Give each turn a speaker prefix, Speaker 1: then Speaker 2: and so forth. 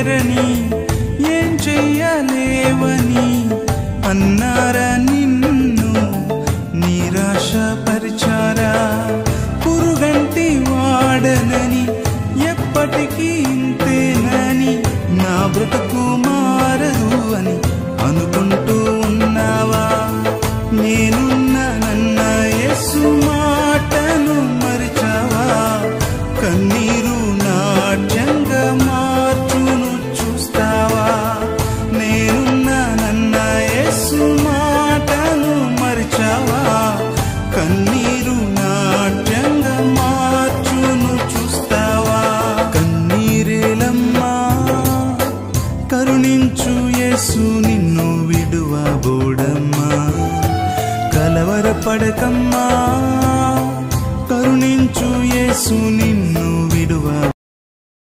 Speaker 1: చేరని ఏం చెయ్యలేవని అన్నారా నిన్ను నిరాశపరిచారా? పురుగంటి వాడనని ఎప్పటికీ ఇంతేనని నా బ్రతుకు మారదు అని అనుకుంటూ ఉన్నావా? నేనున్నానన్న యేసు మాటను మరిచావా? కన్నీరు నాట్యంగా మార్చును చూస్తావా? నేనున్నానన్న యేసు మాటను మరిచావా? కన్నీరు నాట్యంగా మార్చును చూస్తావా? కన్నీరేలమ్మా కరుణించు యేసు నిన్ను విడువబోడమ్మా. కలవరపడకమ్మా కరుణించు యేసు నిన్ను